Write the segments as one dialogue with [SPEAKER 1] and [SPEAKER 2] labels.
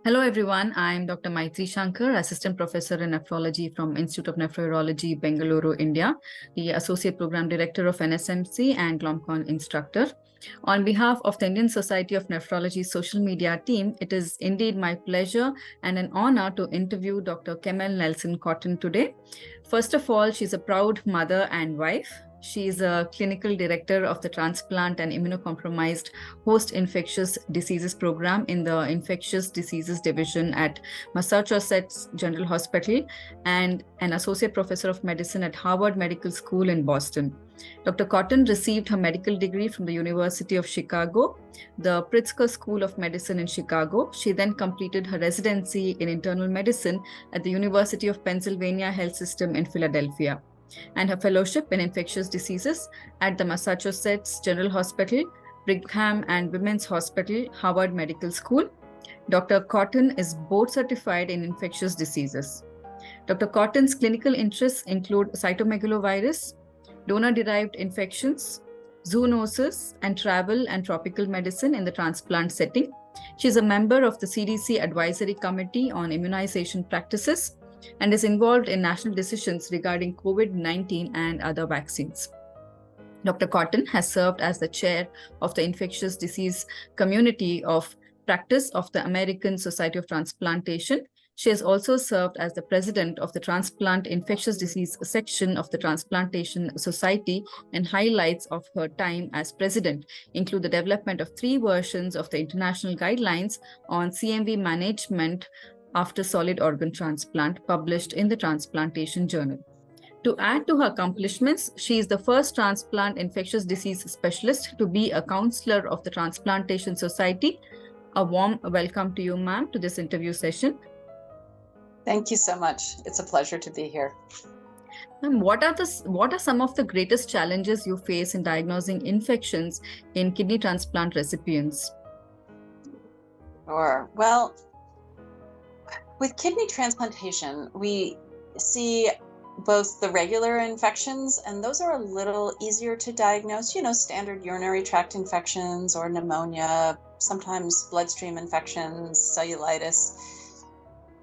[SPEAKER 1] Hello, everyone. I'm Dr. Mythri Shankar, Assistant Professor in Nephrology from Institute of Nephrology, Bengaluru, India, the Associate Program Director of NSMC and ISNCON instructor. On behalf of the Indian Society of Nephrology social media team, it is indeed my pleasure and an honor to interview Dr. Camille Kotton today. First of all, she's a proud mother and wife. She is a clinical director of the Transplant and Immunocompromised Host Infectious Diseases Program in the Infectious Diseases Division at Massachusetts General Hospital and an associate professor of medicine at Harvard Medical School in Boston. Dr. Kotton received her medical degree from the University of Chicago, the Pritzker School of Medicine in Chicago. She then completed her residency in internal medicine at the University of Pennsylvania Health System in Philadelphia, and her fellowship in infectious diseases at the Massachusetts General Hospital, Brigham and Women's Hospital, Harvard Medical School. Dr. Kotton is board certified in infectious diseases. Dr. Kotton's clinical interests include cytomegalovirus, donor-derived infections, zoonosis, and travel and tropical medicine in the transplant setting. She is a member of the CDC Advisory Committee on Immunization Practices and is involved in national decisions regarding COVID-19 and other vaccines. Dr. Kotton has served as the chair of the Infectious Disease Community of Practice of the American Society of Transplantation. She has also served as the president of the Transplant Infectious Disease section of the Transplantation Society, and highlights of her time as president include the development of 3 versions of the international guidelines on CMV management after solid organ transplant, published in the Transplantation Journal. To add to her accomplishments, she is the first transplant infectious disease specialist to be a counselor of the Transplantation Society. A warm welcome to you, ma'am, to this interview session.
[SPEAKER 2] Thank you so much. It's a pleasure to be here.
[SPEAKER 1] And what are some of the greatest challenges you face in diagnosing infections in kidney transplant recipients?
[SPEAKER 2] Sure. Well, with kidney transplantation, we see both the regular infections, and those are a little easier to diagnose, standard urinary tract infections or pneumonia, sometimes bloodstream infections, cellulitis.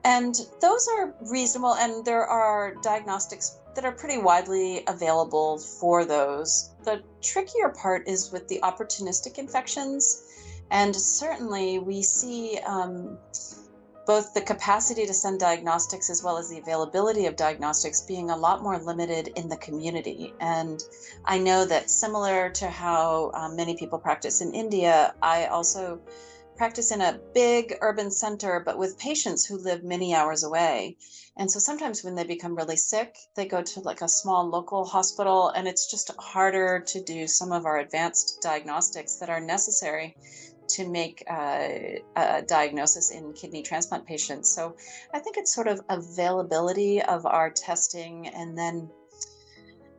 [SPEAKER 2] And those are reasonable, and there are diagnostics that are pretty widely available for those. The trickier part is with the opportunistic infections, and certainly we see both the capacity to send diagnostics as well as the availability of diagnostics being a lot more limited in the community. And I know that similar to how many people practice in India, I also practice in a big urban center, but with patients who live many hours away. And so sometimes when they become really sick, they go to like a small local hospital, and it's just harder to do some of our advanced diagnostics that are necessary to make a diagnosis in kidney transplant patients. So I think it's sort of availability of our testing, and then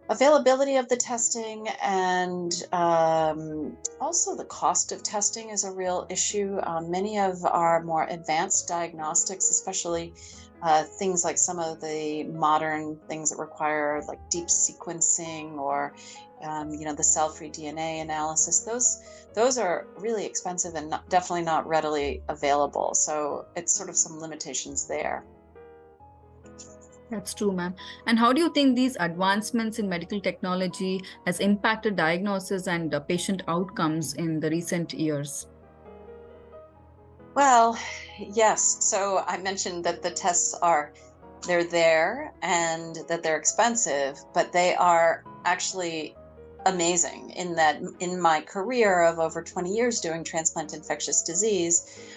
[SPEAKER 2] availability of the testing, and also the cost of testing is a real issue. Many of our more advanced diagnostics, especially things like some of the modern things that require like deep sequencing or the cell-free DNA analysis, those are really expensive and definitely not readily available. So it's sort of some limitations there.
[SPEAKER 1] That's true, ma'am. And how do you think these advancements in medical technology has impacted diagnosis and patient outcomes in the recent years?
[SPEAKER 2] Well, yes. So I mentioned that the tests they're there and that they're expensive, but they are actually amazing in that in my career of over 20 years doing transplant infectious disease,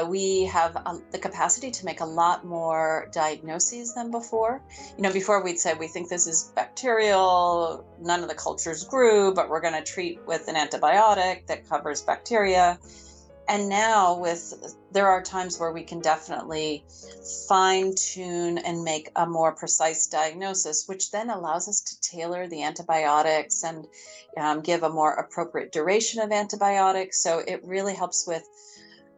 [SPEAKER 2] we have the capacity to make a lot more diagnoses than before. Before we'd say, we think this is bacterial, none of the cultures grew, but we're going to treat with an antibiotic that covers bacteria. And now there are times where we can definitely fine tune and make a more precise diagnosis, which then allows us to tailor the antibiotics and give a more appropriate duration of antibiotics. So it really helps with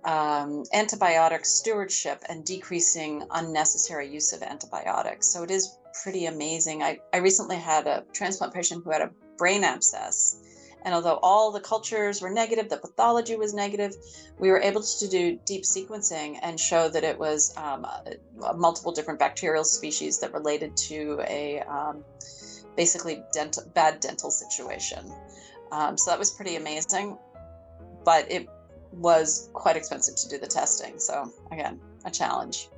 [SPEAKER 2] antibiotic stewardship and decreasing unnecessary use of antibiotics. So it is pretty amazing. I recently had a transplant patient who had a brain abscess. And although all the cultures were negative, the pathology was negative, we were able to do deep sequencing and show that it was multiple different bacterial species that related to a basically bad dental situation. So that was pretty amazing, but it was quite expensive to do the testing. So again, a challenge.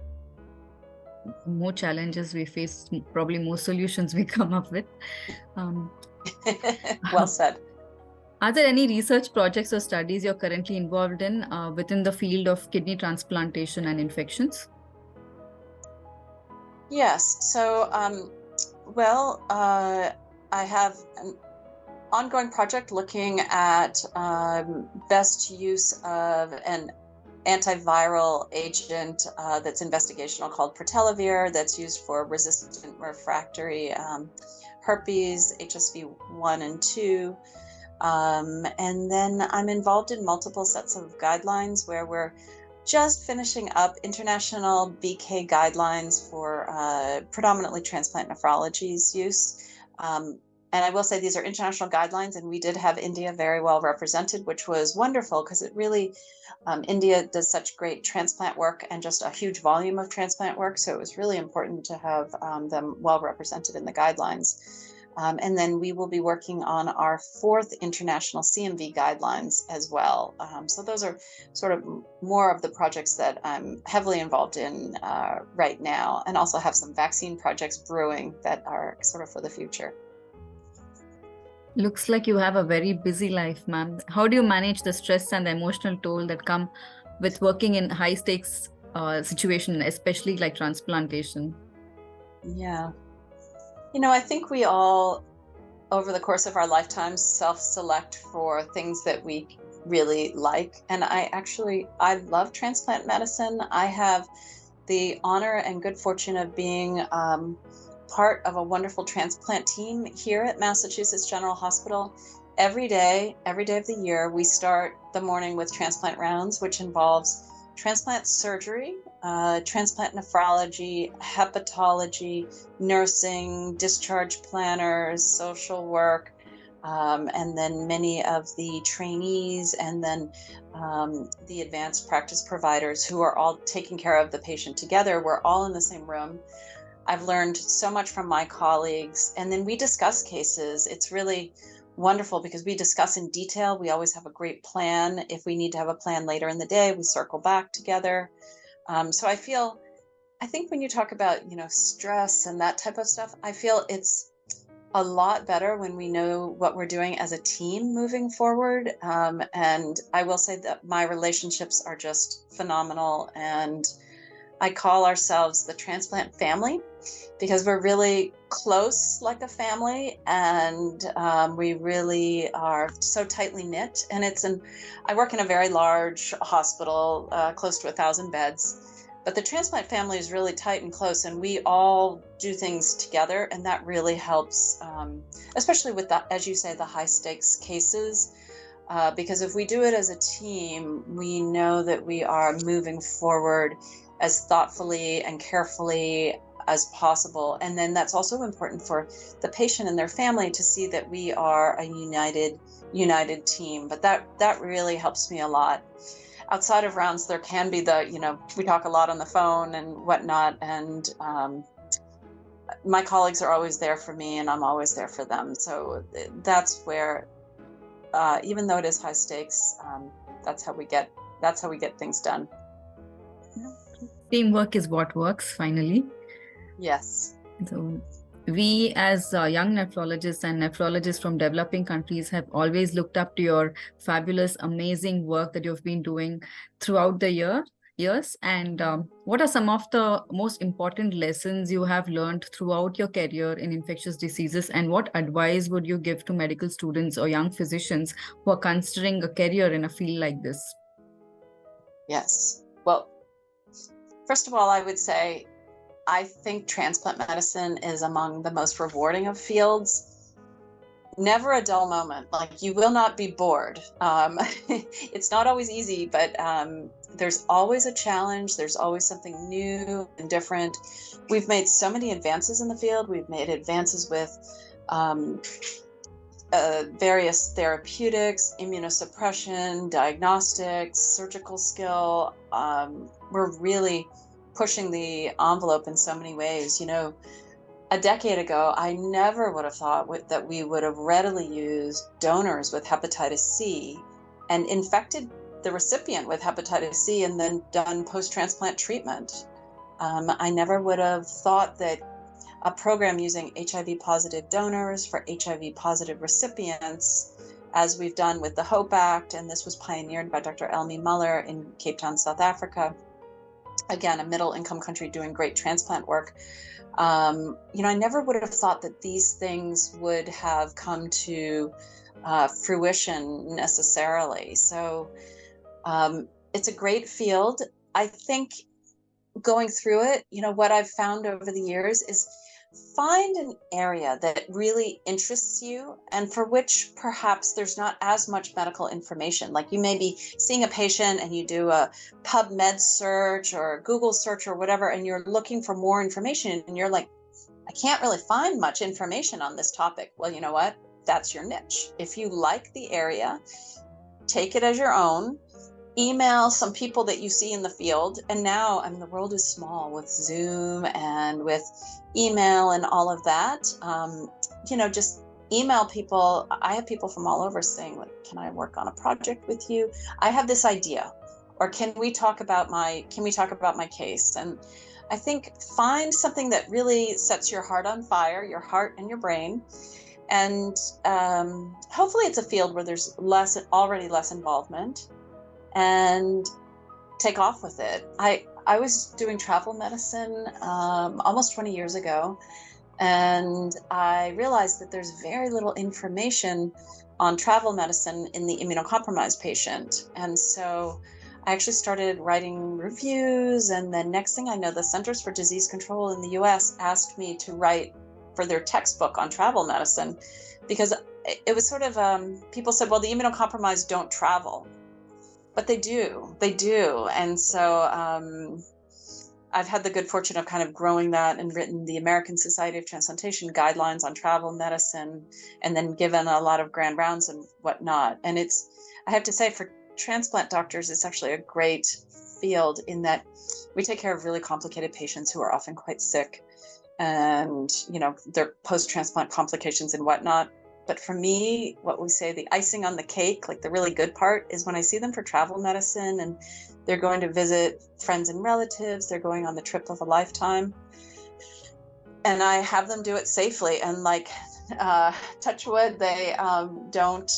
[SPEAKER 1] More challenges we face, probably more solutions we come up with.
[SPEAKER 2] Well said.
[SPEAKER 1] Are there any research projects or studies you're currently involved in within the field of kidney transplantation and infections?
[SPEAKER 2] Yes. So, I have an ongoing project looking at best use of an antiviral agent that's investigational called pratelivir, that's used for resistant refractory herpes, HSV1 and 2. And then I'm involved in multiple sets of guidelines where we're just finishing up international BK guidelines for predominantly transplant nephrology's use. And I will say these are international guidelines, and we did have India very well represented, which was wonderful because it really, India does such great transplant work and just a huge volume of transplant work. So it was really important to have them well represented in the guidelines. And then we will be working on our 4th international CMV guidelines as well. So those are sort of more of the projects that I'm heavily involved in right now, and also have some vaccine projects brewing that are sort of for the future.
[SPEAKER 1] Looks like you have a very busy life, ma'am. How do you manage the stress and the emotional toll that come with working in high stakes situation, especially like transplantation?
[SPEAKER 2] Yeah. I think we all, over the course of our lifetimes, self-select for things that we really like. And I love transplant medicine. I have the honor and good fortune of being part of a wonderful transplant team here at Massachusetts General Hospital. Every day of the year, we start the morning with transplant rounds, which involves transplant surgery, transplant nephrology, hepatology, nursing, discharge planners, social work, and then many of the trainees, and then the advanced practice providers who are all taking care of the patient together. We're all in the same room. I've learned so much from my colleagues, and then we discuss cases. It's really wonderful because we discuss in detail. We always have a great plan. If we need to have a plan later in the day, we circle back together. So I think when you talk about, stress and that type of stuff, I feel it's a lot better when we know what we're doing as a team moving forward. And I will say that my relationships are just phenomenal. And I call ourselves the transplant family because we're really close like a family, and we really are so tightly knit. And I work in a very large hospital, close to 1,000 beds, but the transplant family is really tight and close, and we all do things together, and that really helps, especially with as you say, the high stakes cases. Because if we do it as a team, we know that we are moving forward as thoughtfully and carefully as possible. And then that's also important for the patient and their family to see that we are a united team. But that really helps me a lot. Outside of rounds, there can be we talk a lot on the phone and whatnot. And my colleagues are always there for me, and I'm always there for them. So that's where, even though it is high stakes, that's how we get things done.
[SPEAKER 1] Teamwork is what works, finally.
[SPEAKER 2] Yes.
[SPEAKER 1] So we as young nephrologists and nephrologists from developing countries have always looked up to your fabulous, amazing work that you've been doing throughout the years. And what are some of the most important lessons you have learned throughout your career in infectious diseases? And what advice would you give to medical students or young physicians who are considering a career in a field like this?
[SPEAKER 2] Yes. Well, first of all, I would say, I think transplant medicine is among the most rewarding of fields. Never a dull moment. Like, you will not be bored. It's not always easy, but there's always a challenge. There's always something new and different. We've made so many advances in the field. We've made advances with various therapeutics, immunosuppression, diagnostics, surgical skill. We're really pushing the envelope in so many ways. You know, a decade ago, I never would have thought that we would have readily used donors with hepatitis C and infected the recipient with hepatitis C and then done post-transplant treatment. I never would have thought that a program using HIV positive donors for HIV positive recipients, as we've done with the HOPE Act, and this was pioneered by Dr. Elmi Muller in Cape Town, South Africa. Again, a middle income country doing great transplant work. You know, I never would have thought that these things would have come to fruition necessarily. So it's a great field. I think going through it, you know, what I've found over the years is find an area that really interests you and for which perhaps there's not as much medical information. Like you may be seeing a patient and you do a PubMed search or a Google search or whatever, and you're looking for more information and you're like, I can't really find much information on this topic. Well, you know what? That's your niche. If you like the area, take it as your own. Email some people that you see in the field. And now, I mean, the world is small with Zoom and with email and all of that. You know, just email people. I have people from all over saying, like, can I work on a project with you? I have this idea. Or can we talk about my case? And I think find something that really sets your heart on fire, your heart and your brain. And hopefully it's a field where there's already less involvement, and take off with it. I was doing travel medicine almost 20 years ago, and I realized that there's very little information on travel medicine in the immunocompromised patient. And so I actually started writing reviews, and then next thing I know, the Centers for Disease Control in the US asked me to write for their textbook on travel medicine, because it was sort of, people said, well, the immunocompromised don't travel. But they do. And so I've had the good fortune of kind of growing that and written the American Society of Transplantation guidelines on travel medicine, and then given a lot of grand rounds and whatnot. And I have to say, for transplant doctors, it's actually a great field in that we take care of really complicated patients who are often quite sick, and, you know, their post-transplant complications and whatnot. But for me, what we say, the icing on the cake, like the really good part, is when I see them for travel medicine and they're going to visit friends and relatives, they're going on the trip of a lifetime, and I have them do it safely. And like, touch wood, they don't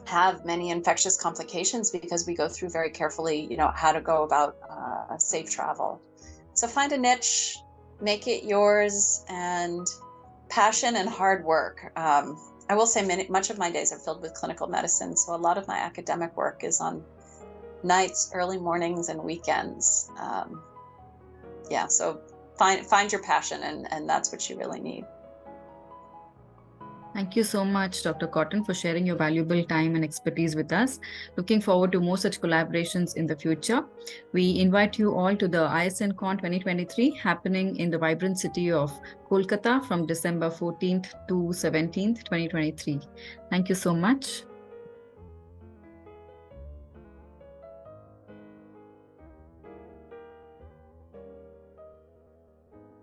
[SPEAKER 2] have many infectious complications because we go through very carefully, you know, how to go about safe travel. So find a niche, make it yours, and passion and hard work. I will say much of my days are filled with clinical medicine, so a lot of my academic work is on nights, early mornings, and weekends. Yeah, so find your passion, and that's what you really need.
[SPEAKER 1] Thank you so much, Dr. Kotton, for sharing your valuable time and expertise with us. Looking forward to more such collaborations in the future. We invite you all to the ISNCON 2023 happening in the vibrant city of Kolkata from December 14th to 17th, 2023. Thank you so much.